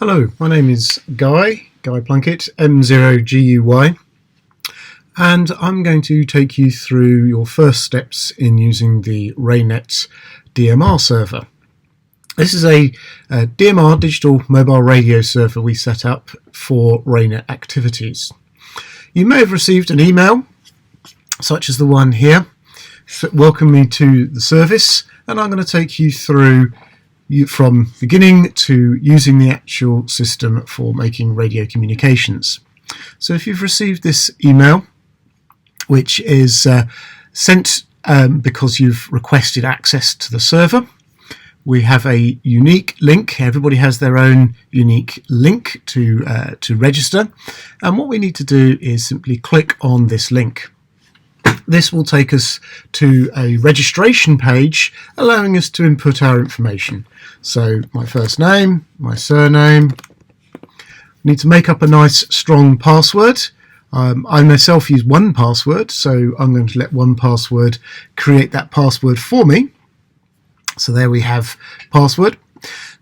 Hello, my name is Guy Plunkett, M0GUY, and I'm going to take you through your first steps in using the RAYNET DMR server. This is a DMR digital mobile radio server we set up for RAYNET activities. You may have received an email, such as the one here, welcome me to the service, and I'm going to take you through from beginning to using the actual system for making radio communications. So if you've received this email, which is sent because you've requested access to the server, we have a unique link. Everybody has their own unique link to register, and what we need to do is simply click on this link. This will take us to a registration page allowing us to input our information. So my first name, my surname. I need to make up a nice strong password. I myself use 1Password, so I'm going to let 1Password create that password for me. So there we have password.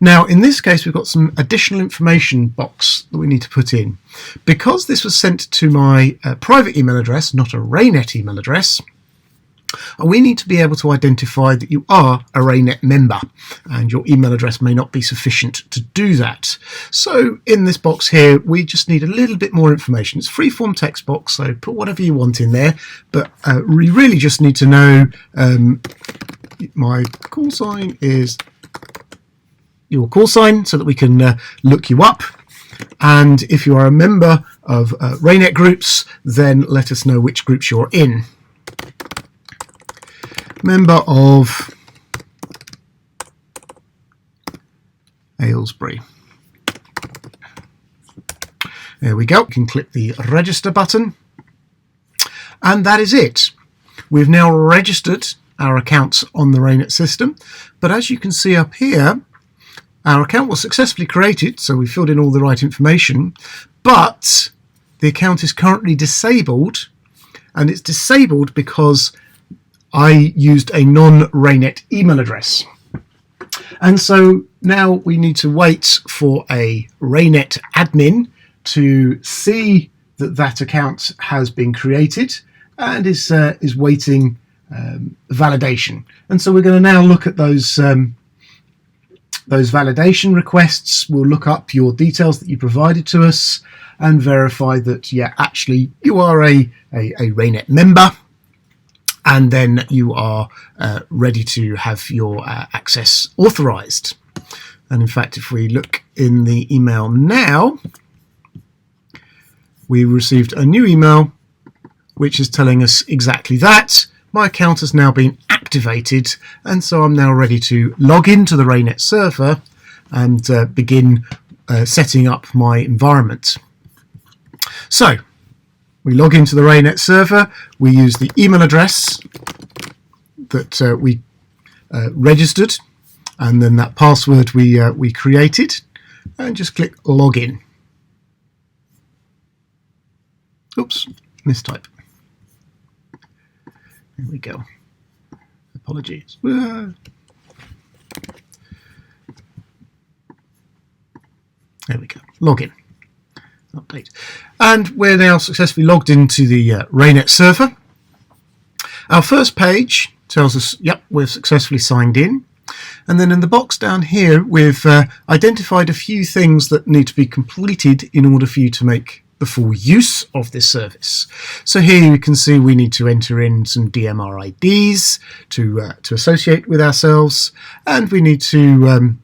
Now in this case we've got some additional information box that we need to put in. Because this was sent to my private email address, not a RAYNET email address, we need to be able to identify that you are a RAYNET member, and your email address may not be sufficient to do that. So in this box here we just need a little bit more information. It's a free-form text box, so put whatever you want in there, but we really just need to know my call sign is your call sign so that we can look you up, and if you are a member of RAYNET groups, then let us know which groups you're in. Member of Aylesbury. There we go. You can click the register button, and that is it. We've now registered our accounts on the RAYNET system, but as you can see up here, our account was successfully created, so we filled in all the right information, but the account is currently disabled, and it's disabled because I used a non-RAYNET email address. And so now we need to wait for a RAYNET admin to see that that account has been created and is waiting validation. And so we're going to now look at those validation requests. We'll look up your details that you provided to us and verify that, yeah, actually you are a RAYNET member, and then you are ready to have your access authorized. And in fact, if we look in the email now, we received a new email which is telling us exactly that. My account has now been activated, and so I'm now ready to log into the RAYNET server and begin setting up my environment. So we log into the RAYNET server, we use the email address that we registered, and then that password we created, and just click login. Oops, mistype. There we go. Apologies. There we go. Login. Update. And we're now successfully logged into the RAYNET server. Our first page tells us, yep, we've successfully signed in. And then in the box down here, we've identified a few things that need to be completed in order for you to make the full use of this service. So here you can see we need to enter in some DMR IDs to associate with ourselves, and we need to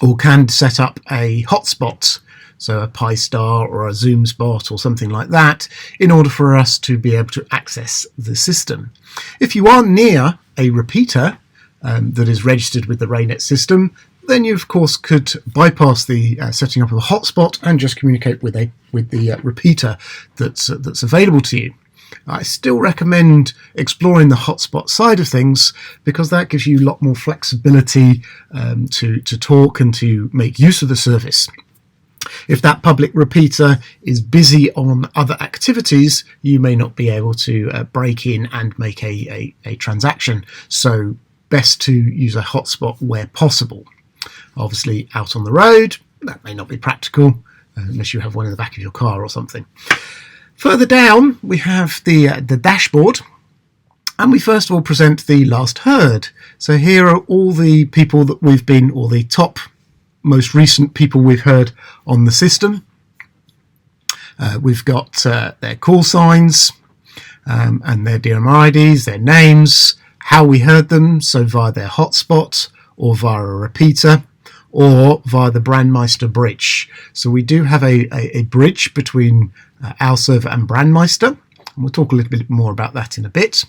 or can set up a hotspot, so a Pi-Star or a Zoom spot or something like that, in order for us to be able to access the system. If you are near a repeater that is registered with the RAYNET system, then you of course could bypass the setting up of a hotspot and just communicate with the repeater that's available to you. I still recommend exploring the hotspot side of things because that gives you a lot more flexibility to talk and to make use of the service. If that public repeater is busy on other activities, you may not be able to break in and make a transaction. So best to use a hotspot where possible. Obviously out on the road, That may not be practical unless you have one in the back of your car or something. Further down we have the dashboard, and we first of all present the last heard. So here are all the people that we've been, or the top most recent people we've heard on the system. We've got their call signs and their DMR IDs, their names, how we heard them, so via their hotspot or via a repeater or via the Brandmeister bridge. So we do have a bridge between our server and Brandmeister, and we'll talk a little bit more about that in a bit.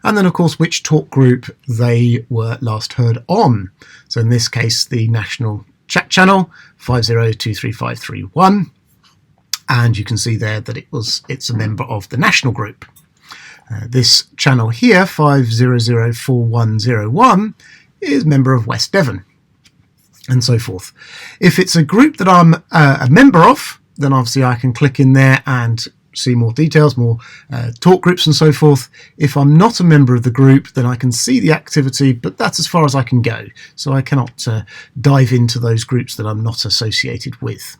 And then of course which talk group they were last heard on. So in this case the national chat channel 5023531, and you can see there that it's a member of the national group. This channel here 5004101 is a member of West Devon, and so forth. If it's a group that I'm a member of, then obviously I can click in there and see more details, more talk groups and so forth. If I'm not a member of the group, then I can see the activity, but that's as far as I can go. So I cannot dive into those groups that I'm not associated with.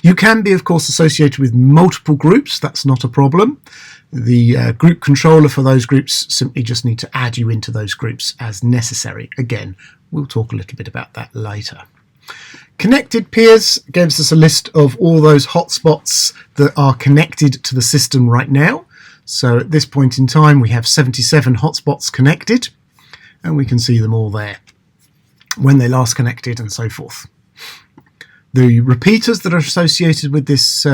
You can be, of course, associated with multiple groups. That's not a problem. The group controller for those groups simply just need to add you into those groups as necessary. Again, we'll talk a little bit about that later. Connected peers gives us a list of all those hotspots that are connected to the system right now. So at this point in time we have 77 hotspots connected, and we can see them all there, when they last connected and so forth. The repeaters that are associated with this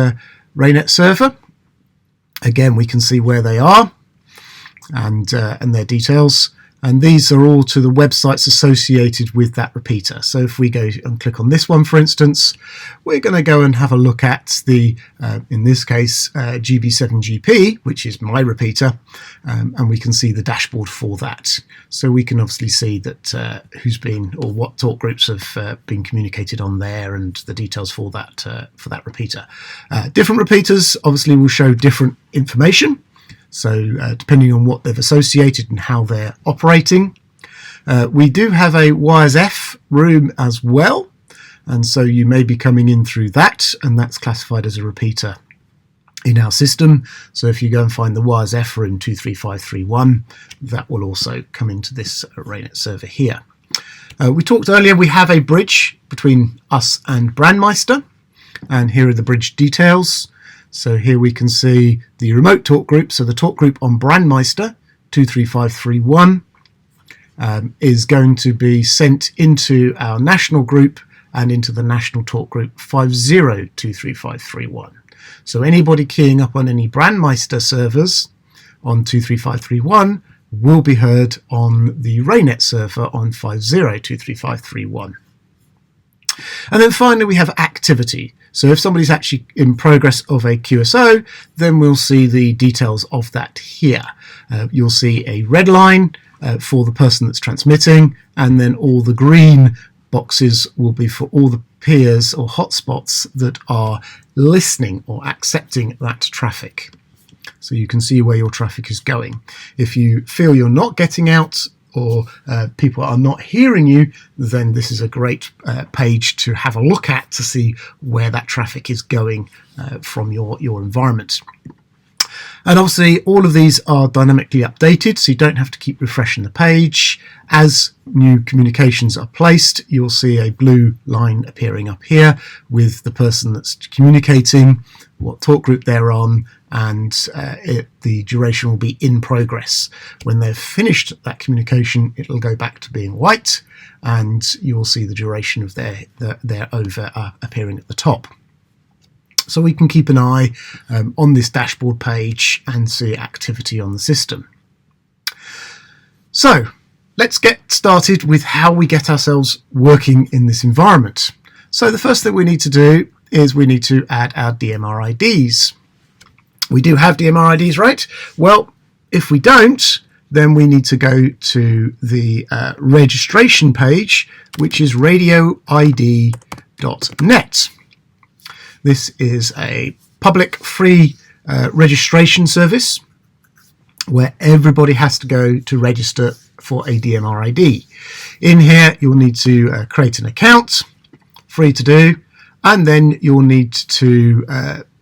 RAYNET server, again we can see where they are and their details. And these are all to the websites associated with that repeater. So if we go and click on this one, for instance, we're going to go and have a look at the, in this case, GB7GP, which is my repeater, and we can see the dashboard for that. So we can obviously see that who's been, or what talk groups have been communicated on there, and the details for that repeater. Different repeaters obviously will show different information. So depending on what they've associated and how they're operating. We do have a WiresF room as well, and so you may be coming in through that, and that's classified as a repeater in our system. So if you go and find the WiresF room 23531, that will also come into this RAYNET server here. We talked earlier, we have a bridge between us and Brandmeister, and here are the bridge details. So here we can see the remote talk group. So the talk group on Brandmeister 23531 is going to be sent into our national group and into the national talk group 5023531. So anybody keying up on any Brandmeister servers on 23531 will be heard on the RAYNET server on 5023531. And then finally we have activity. So if somebody's actually in progress of a QSO, then we'll see the details of that here. You'll see a red line for the person that's transmitting, and then all the green boxes will be for all the peers or hotspots that are listening or accepting that traffic. So you can see where your traffic is going. If you feel you're not getting out, or people are not hearing you, then this is a great page to have a look at to see where that traffic is going from your environment. And obviously all of these are dynamically updated, so you don't have to keep refreshing the page. As new communications are placed, you'll see a blue line appearing up here with the person that's communicating, what talk group they're on, and the duration will be in progress. When they've finished that communication, it'll go back to being white, and you'll see the duration of their over appearing at the top. So we can keep an eye on this dashboard page and see activity on the system. So let's get started with how we get ourselves working in this environment. So the first thing we need to do is we need to add our DMR IDs. We do have DMR IDs, right? Well, if we don't, then we need to go to the registration page, which is radioid.net. This is a public free registration service where everybody has to go to register for a DMR ID. In here, you'll need to create an account, free to do. And then you'll need to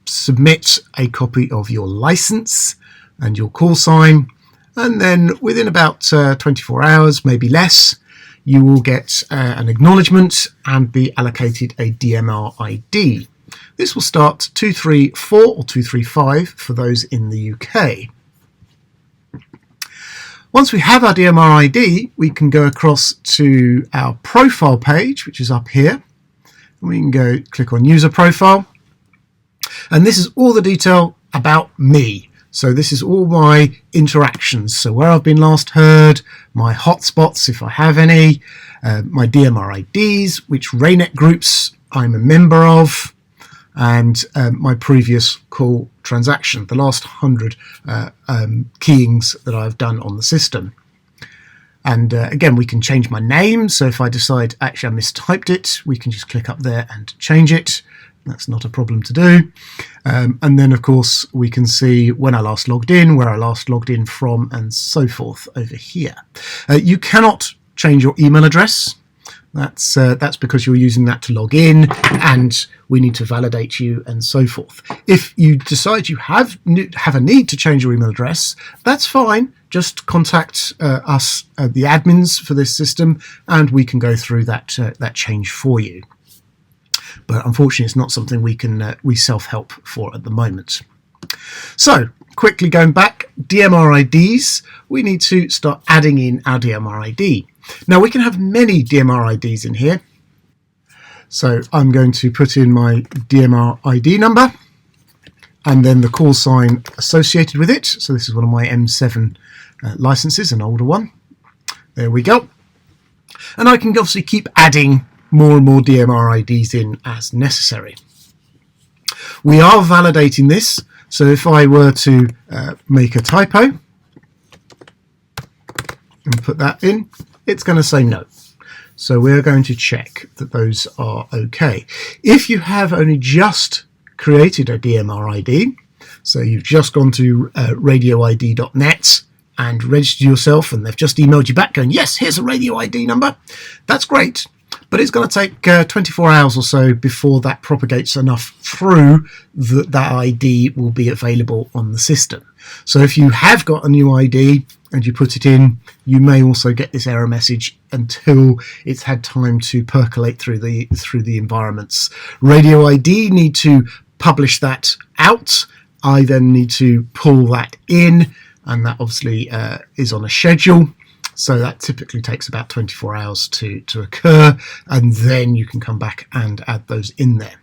submit a copy of your license and your call sign. And then within about 24 hours, maybe less, you will get an acknowledgement and be allocated a DMR ID. This will start 234 or 235 for those in the UK. Once we have our DMR ID, we can go across to our profile page, which is up here. We can go click on user profile. And this is all the detail about me. So this is all my interactions. So where I've been last heard, my hotspots, if I have any, my DMR IDs, which RAYNET groups I'm a member of, and my previous call transaction, the last 100 keyings that I've done on the system. And again, we can change my name. So if I decide actually I mistyped it, we can just click up there and change it. That's not a problem to do. And then, of course, we can see when I last logged in, where I last logged in from, and so forth over here. You cannot change your email address. That's because you're using that to log in, and we need to validate you and so forth. If you decide you have a need to change your email address, that's fine. Just contact us, the admins for this system, and we can go through that change for you. But unfortunately, it's not something we self-help for at the moment. So quickly going back, DMR IDs, we need to start adding in our DMR ID. Now we can have many DMR IDs in here. So I'm going to put in my DMR ID number and then the call sign associated with it. So this is one of my M7 licenses, an older one. There we go. And I can obviously keep adding more and more DMR IDs in as necessary. We are validating this. So if I were to make a typo and put that in, it's going to say no. So we're going to check that those are okay. If you have only just created a DMR ID, so you've just gone to radioid.net and registered yourself and they've just emailed you back going, yes, here's a radio ID number, that's great. But it's going to take 24 hours or so before that propagates enough through that that ID will be available on the system. So if you have got a new ID and you put it in, you may also get this error message until it's had time to percolate through the environments. Radio ID need to publish that out. I then need to pull that in, and that obviously is on a schedule. So that typically takes about 24 hours to occur, and then you can come back and add those in there.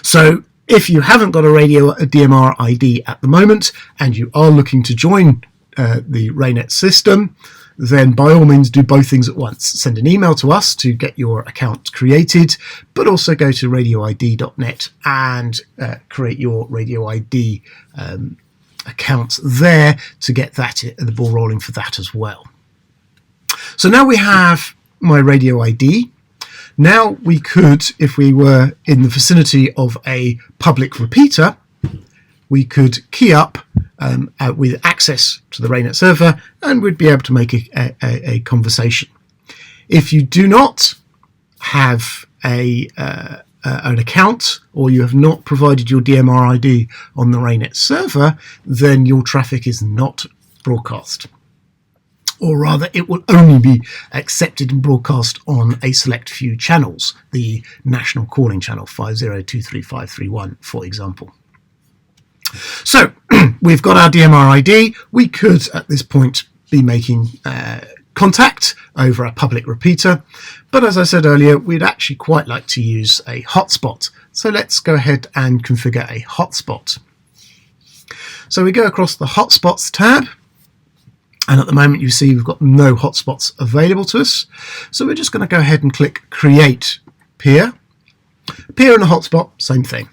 So if you haven't got a DMR ID at the moment and you are looking to join the RAYNET system, then by all means do both things at once. Send an email to us to get your account created, but also go to radioid.net and create your Radio ID account there to get the ball rolling for that as well. So now we have my radio ID. Now we could, if we were in the vicinity of a public repeater, we could key up with access to the RAYNET server and we'd be able to make a conversation. If you do not have an account or you have not provided your DMR ID on the RAYNET server, then your traffic is not broadcast. Or rather, it will only be accepted and broadcast on a select few channels, the national calling channel 5023531, for example. So we've got our DMR ID. We could, at this point, be making contact over a public repeater. But as I said earlier, we'd actually quite like to use a hotspot. So let's go ahead and configure a hotspot. So we go across the hotspots tab. And at the moment, you see we've got no hotspots available to us. So we're just going to go ahead and click Create Peer. Peer and a hotspot, same thing.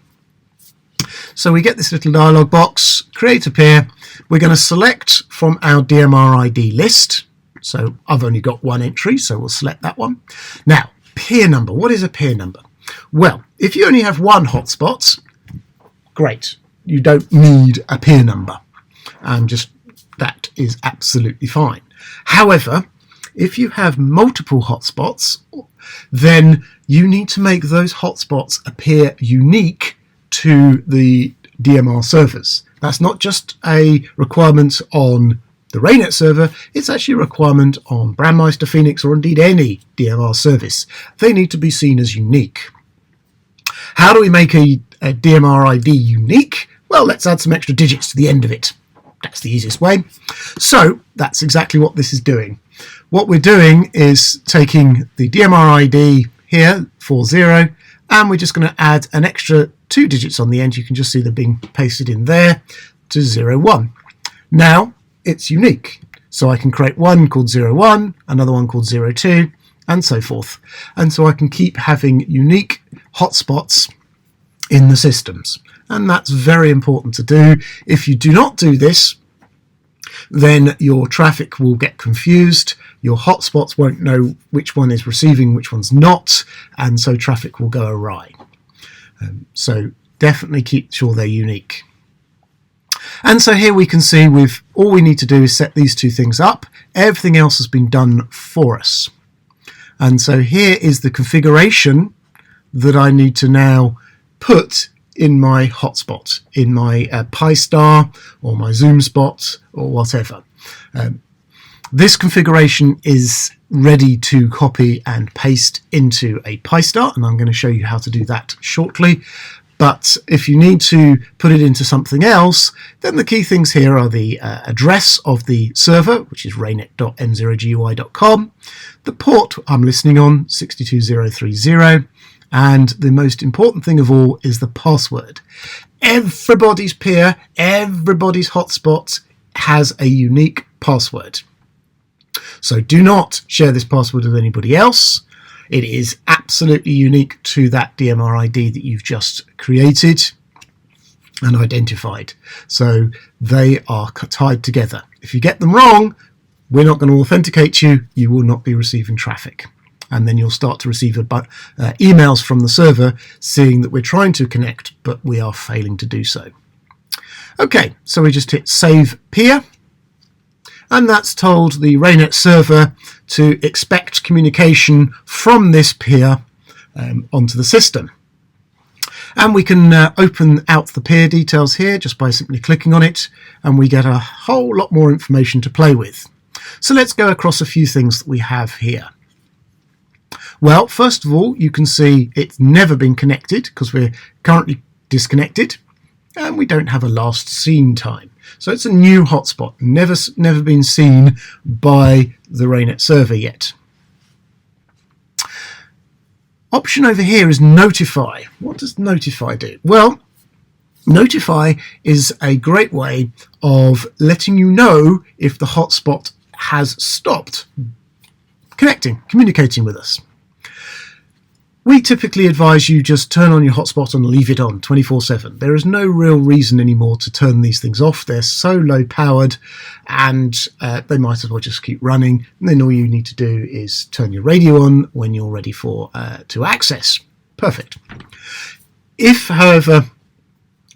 So we get this little dialog box, Create a Peer. We're going to select from our DMR ID list. So I've only got one entry, so we'll select that one. Now, peer number. What is a peer number? Well, if you only have one hotspot, great. You don't need a peer number. That is absolutely fine. However, if you have multiple hotspots, then you need to make those hotspots appear unique to the DMR servers. That's not just a requirement on the RAYNET server, it's actually a requirement on Brandmeister, Phoenix, or indeed any DMR service. They need to be seen as unique. How do we make a DMR ID unique? Well, let's add some extra digits to the end of it. That's the easiest way. So that's exactly what this is doing. What we're doing is taking the DMR ID here, 40, and we're just going to add an extra 2 digits on the end. You can just see them being pasted in there to 01. Now it's unique. So I can create one called 01, another one called 02, and so forth. And so I can keep having unique hotspots in the systems. And that's very important to do. If you do not do this, then your traffic will get confused. Your hotspots won't know which one is receiving, which one's not, and so traffic will go awry. So definitely keep sure they're unique. And so here we can see all we need to do is set these 2 things up. Everything else has been done for us. And so here is the configuration that I need to now put in my hotspot, in my Pi-Star or my Zoom spot or whatever. This configuration is ready to copy and paste into a Pi-Star, and I'm going to show you how to do that shortly. But if you need to put it into something else, then the key things here are the address of the server, which is raynet.m0gui.com, the port I'm listening on, 62030, and the most important thing of all is the password. Everybody's peer, everybody's hotspot has a unique password. So do not share this password with anybody else. It is absolutely unique to that DMR ID that you've just created and identified. So they are tied together. If you get them wrong, we're not going to authenticate you. You will not be receiving traffic. And then you'll start to receive emails from the server seeing that we're trying to connect, but we are failing to do so. Okay, so we just hit Save Peer. And that's told the RAYNET server to expect communication from this peer onto the system. And we can open out the peer details here just by simply clicking on it, and we get a whole lot more information to play with. So let's go across a few things that we have here. Well, first of all, you can see it's never been connected because we're currently disconnected, and we don't have a last seen time. So it's a new hotspot, never been seen by the RAYNET server yet. Option over here is Notify. What does Notify do? Well, Notify is a great way of letting you know if the hotspot has stopped communicating with us. We typically advise you just turn on your hotspot and leave it on 24/7. There is no real reason anymore to turn these things off. They're so low powered and they might as well just keep running. And then all you need to do is turn your radio on when you're ready to access. Perfect. If, however,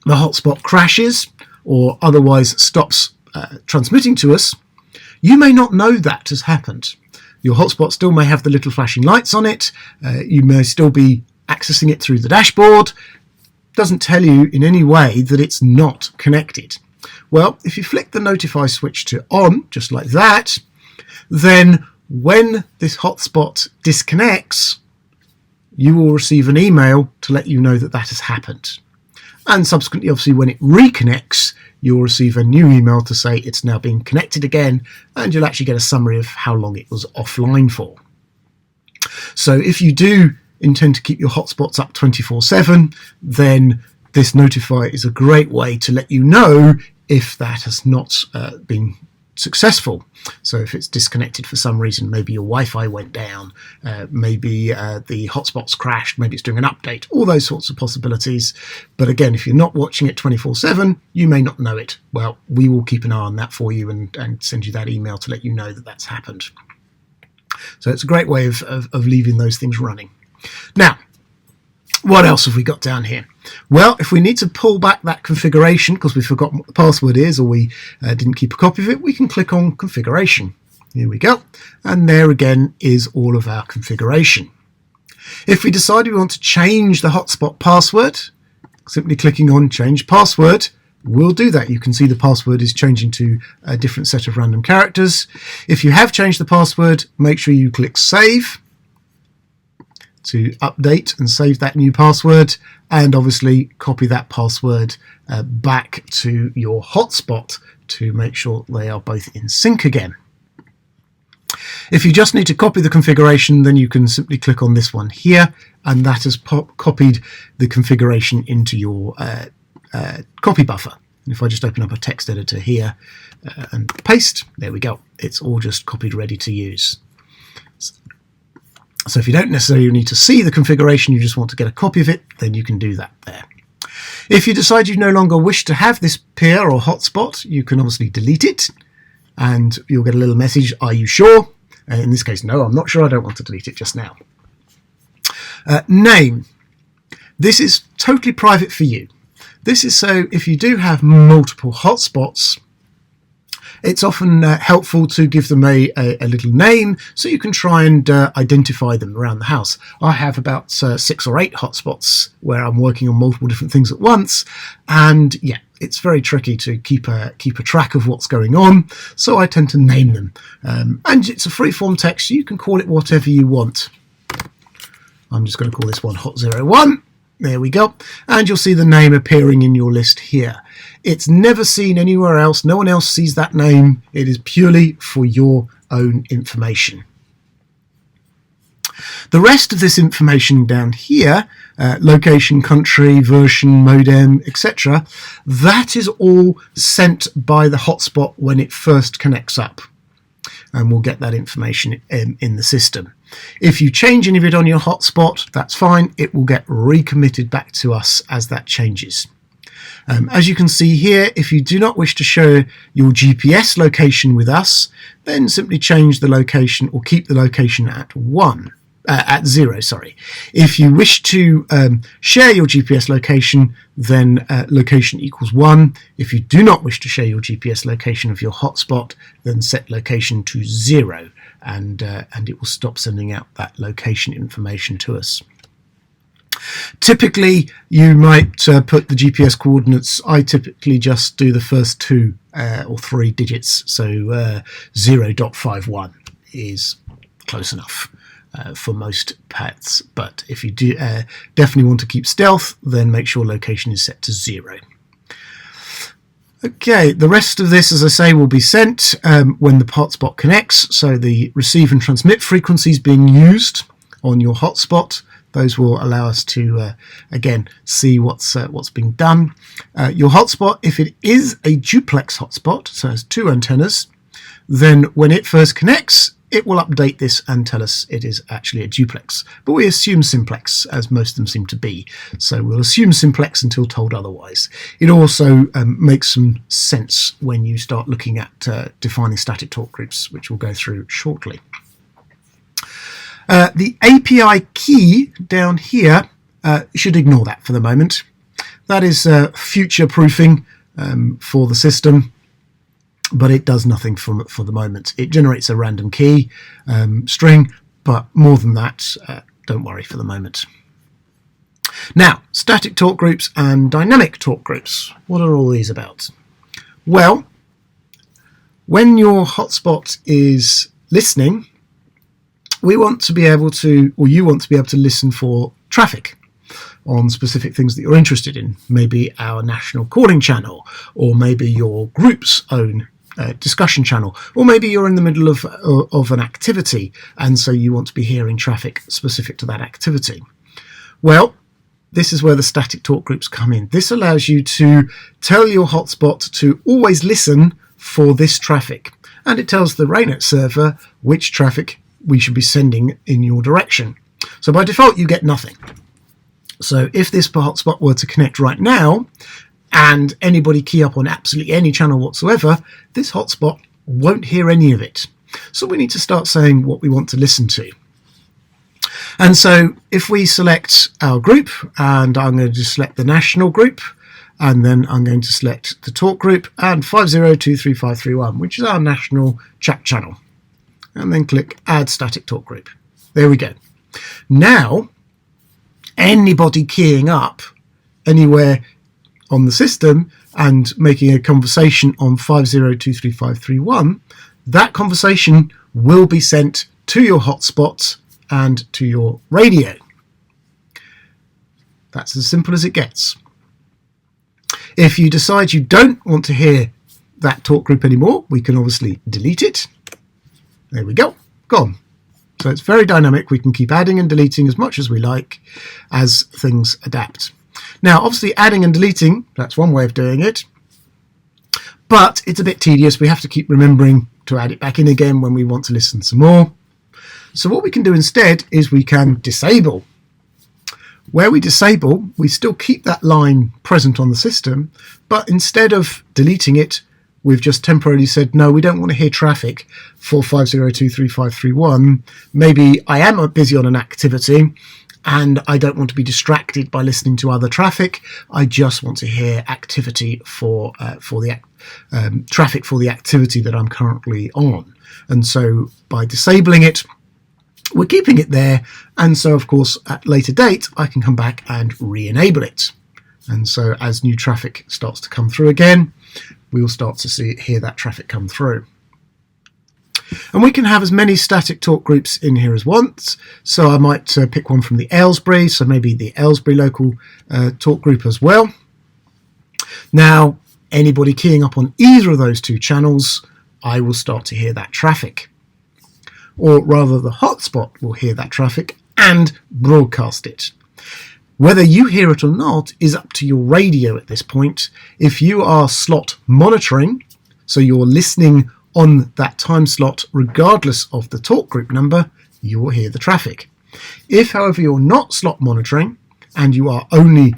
the hotspot crashes or otherwise stops transmitting to us, you may not know that has happened. Your hotspot still may have the little flashing lights on it. You may still be accessing it through the dashboard. Doesn't tell you in any way that it's not connected. Well, if you flick the Notify switch to on, just like that, then when this hotspot disconnects, you will receive an email to let you know that that has happened. And subsequently, obviously, when it reconnects, you'll receive a new email to say it's now being connected again, and you'll actually get a summary of how long it was offline for. So if you do intend to keep your hotspots up 24/7, then this Notify is a great way to let you know if that has not been successful. So if it's disconnected for some reason, maybe your Wi-Fi went down, maybe the hotspots crashed, maybe it's doing an update, all those sorts of possibilities. But again, if you're not watching it 24/7, you may not know it. Well, we will keep an eye on that for you and send you that email to let you know that that's happened. So it's a great way of leaving those things running. Now, what else have we got down here? Well, if we need to pull back that configuration because we've forgotten what the password is or we didn't keep a copy of it, we can click on Configuration. Here we go. And there again is all of our configuration. If we decide we want to change the hotspot password, simply clicking on change password will do that. You can see the password is changing to a different set of random characters. If you have changed the password, make sure you click save to update and save that new password, and obviously copy that password back to your hotspot to make sure they are both in sync again. If you just need to copy the configuration, then you can simply click on this one here, and that has copied the configuration into your copy buffer. And if I just open up a text editor here and paste, there we go. It's all just copied, ready to use. So if you don't necessarily need to see the configuration, you just want to get a copy of it, then you can do that there. If you decide you no longer wish to have this peer or hotspot, you can obviously delete it, and you'll get a little message, are you sure? In this case, no, I'm not sure, I don't want to delete it just now. Name. This is totally private for you. This is so if you do have multiple hotspots, it's often helpful to give them a little name so you can try and identify them around the house. I have about 6 or 8 hotspots where I'm working on multiple different things at once, and yeah, it's very tricky to keep a track of what's going on, so I tend to name them. And it's a free-form text, so you can call it whatever you want. I'm just going to call this one Hot01. There we go. And you'll see the name appearing in your list here. It's never seen anywhere else. No one else sees that name. It is purely for your own information. The rest of this information down here, location, country, version, modem, etc., that is all sent by the hotspot when it first connects up. And we'll get that information in the system. If you change any of it on your hotspot, that's fine. It will get recommitted back to us as that changes. As you can see here, if you do not wish to share your GPS location with us, then simply change the location or keep the location at 0. If you wish to share your GPS location, then location equals 1. If you do not wish to share your GPS location of your hotspot, then set location to 0, and it will stop sending out that location information to us. Typically, you might put the GPS coordinates. I typically just do the first 2 or 3 digits, so 0.51 is close enough for most paths. But if you do definitely want to keep stealth, then make sure location is set to 0. Okay, the rest of this, as I say, will be sent when the hotspot connects. So the receive and transmit frequencies being used on your hotspot, those will allow us to, again, see what's being done. Your hotspot, if it is a duplex hotspot, so it has 2 antennas, then when it first connects, it will update this and tell us it is actually a duplex. But we assume simplex, as most of them seem to be. So we'll assume simplex until told otherwise. It also makes some sense when you start looking at defining static talk groups, which we'll go through shortly. The API key down here, should ignore that for the moment. That is future proofing for the system, but it does nothing for the moment. It generates a random key string, but more than that, don't worry for the moment. Now, static talk groups and dynamic talk groups. What are all these about? Well, when your hotspot is listening, we want to be able to, or you want to be able to listen for traffic on specific things that you're interested in. Maybe our national calling channel, or maybe your group's own discussion channel, or maybe you're in the middle of an activity and so you want to be hearing traffic specific to that activity. Well, this is where the static talk groups come in. This allows you to tell your hotspot to always listen for this traffic, and it tells the RAYNET server which traffic we should be sending in your direction. So by default you get nothing. So if this hotspot were to connect right now and anybody key up on absolutely any channel whatsoever, this hotspot won't hear any of it. So we need to start saying what we want to listen to. And so if we select our group, and I'm going to select the national group, and then I'm going to select the talk group and 50235531, which is our national chat channel. And then click Add Static Talk Group. There we go. Now, anybody keying up anywhere on the system and making a conversation on 50235531, that conversation will be sent to your hotspot and to your radio. That's as simple as it gets. If you decide you don't want to hear that talk group anymore, we can obviously delete it. There we go, gone. So it's very dynamic. We can keep adding and deleting as much as we like as things adapt. Now, obviously adding and deleting, that's one way of doing it, but it's a bit tedious. We have to keep remembering to add it back in again when we want to listen some more. So what we can do instead is we can disable. Where we disable, we still keep that line present on the system, but instead of deleting it, we've just temporarily said, no, we don't want to hear traffic for 50235531. Maybe I am busy on an activity and I don't want to be distracted by listening to other traffic. I just want to hear activity for the traffic for the activity that I'm currently on. And so by disabling it, we're keeping it there, and so of course at a later date I can come back and re-enable it. And so as new traffic starts to come through again, we'll start to hear that traffic come through. And we can have as many static talk groups in here as once. So I might pick one from the Aylesbury, so maybe the Aylesbury local talk group as well. Now, anybody keying up on either of those two channels, I will start to hear that traffic. Or rather, the hotspot will hear that traffic and broadcast it. Whether you hear it or not is up to your radio at this point. If you are slot monitoring, so you're listening on that time slot regardless of the talk group number, you will hear the traffic. If, however, you're not slot monitoring and you are only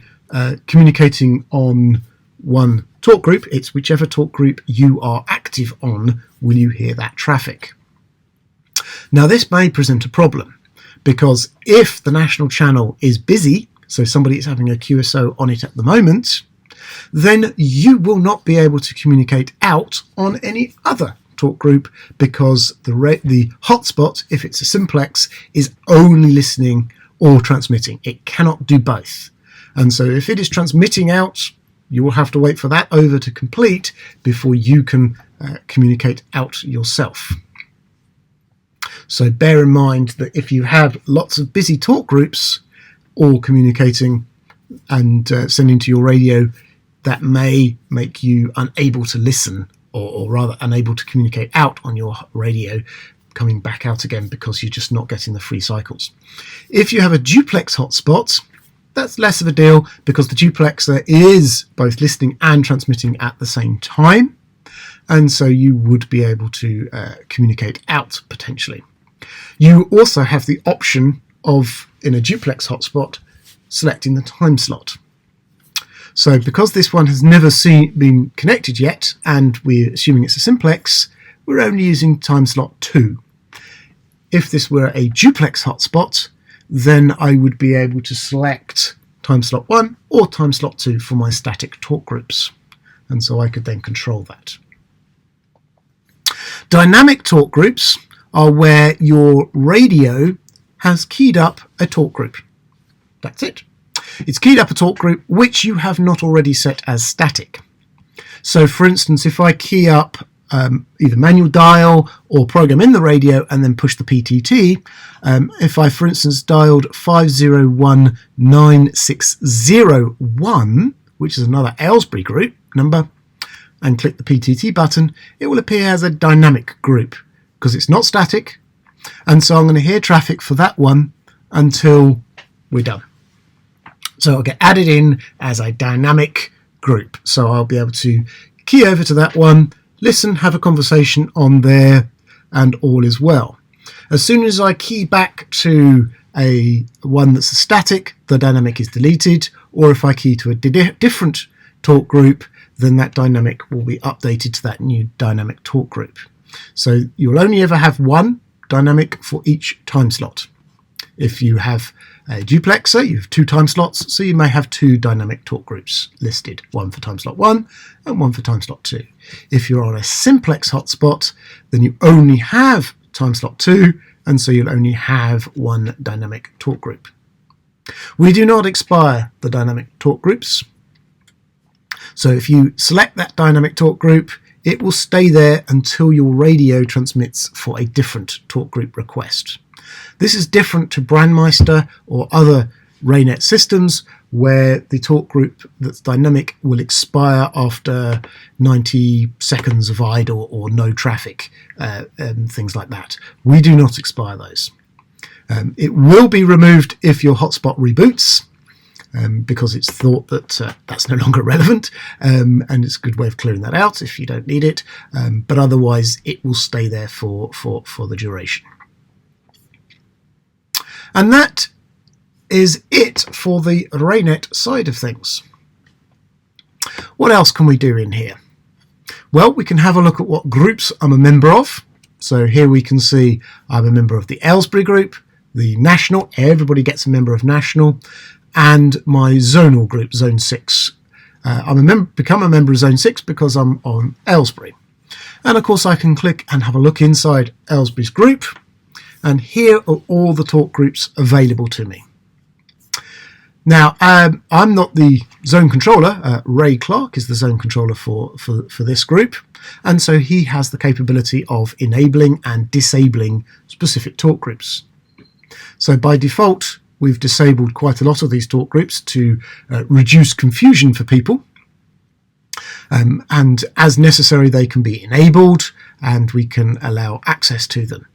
communicating on one talk group, it's whichever talk group you are active on will you hear that traffic. Now this may present a problem, because if the national channel is busy, so somebody is having a QSO on it at the moment, then you will not be able to communicate out on any other talk group, because the hotspot, if it's a simplex, is only listening or transmitting. It cannot do both. And so if it is transmitting out, you will have to wait for that over to complete before you can communicate out yourself. So bear in mind that if you have lots of busy talk groups all communicating and sending to your radio, that may make you unable to listen, or rather unable to communicate out on your radio, coming back out again because you're just not getting the free cycles. If you have a duplex hotspot, that's less of a deal, because the duplexer is both listening and transmitting at the same time, and so you would be able to communicate out potentially. You also have the option of, in a duplex hotspot, selecting the time slot. So because this one has never been connected yet, and we're assuming it's a simplex, we're only using time slot 2. If this were a duplex hotspot, then I would be able to select time slot 1 or time slot 2 for my static talk groups. And so I could then control that. Dynamic talk groups are where your radio has keyed up a talk group. That's it. It's keyed up a talk group which you have not already set as static. So for instance, if I key up either manual dial or program in the radio and then push the PTT, if I for instance dialed 5019601, which is another Aylesbury group number, and click the PTT button, it will appear as a dynamic group because it's not static, and so I'm going to hear traffic for that one until we're done. So I'll get added in as a dynamic group. So I'll be able to key over to that one, listen, have a conversation on there, and all is well. As soon as I key back to a one that's a static, the dynamic is deleted, or if I key to a different talk group, then that dynamic will be updated to that new dynamic talk group. So you'll only ever have one dynamic for each time slot. If you have a duplexer, you have 2 time slots, so you may have 2 dynamic talk groups listed, one for time slot 1 and one for time slot 2. If you're on a simplex hotspot, then you only have time slot 2, and so you'll only have 1 dynamic talk group. We do not expire the dynamic talk groups. So if you select that dynamic talk group, it will stay there until your radio transmits for a different talk group request. This is different to Brandmeister or other RAYNET systems where the talk group that's dynamic will expire after 90 seconds of idle or no traffic, and things like that. We do not expire those. It will be removed if your hotspot reboots, because it's thought that that's no longer relevant, and it's a good way of clearing that out if you don't need it, but otherwise it will stay there for the duration. And that is it for the RAYNET side of things. What else can we do in here? Well, we can have a look at what groups I'm a member of. So here we can see I'm a member of the Aylesbury group, the National, everybody gets a member of National, and my zonal group, Zone 6. Become a member of Zone 6 because I'm on Aylesbury. And of course I can click and have a look inside Aylesbury's group, and here are all the talk groups available to me. Now, I'm not the zone controller. Ray Clark is the zone controller for this group, and so he has the capability of enabling and disabling specific talk groups. So by default, we've disabled quite a lot of these talk groups to reduce confusion for people. And as necessary, they can be enabled and we can allow access to them.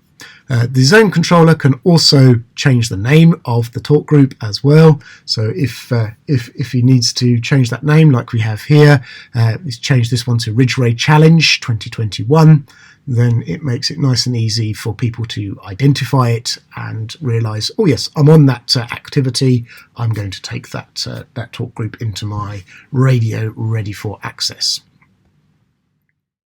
The zone controller can also change the name of the talk group as well. So if he needs to change that name, like we have here, let's change this one to Ridge Ray Challenge 2021, then it makes it nice and easy for people to identify it and realise, oh yes, I'm on that activity. I'm going to take that talk group into my radio ready for access.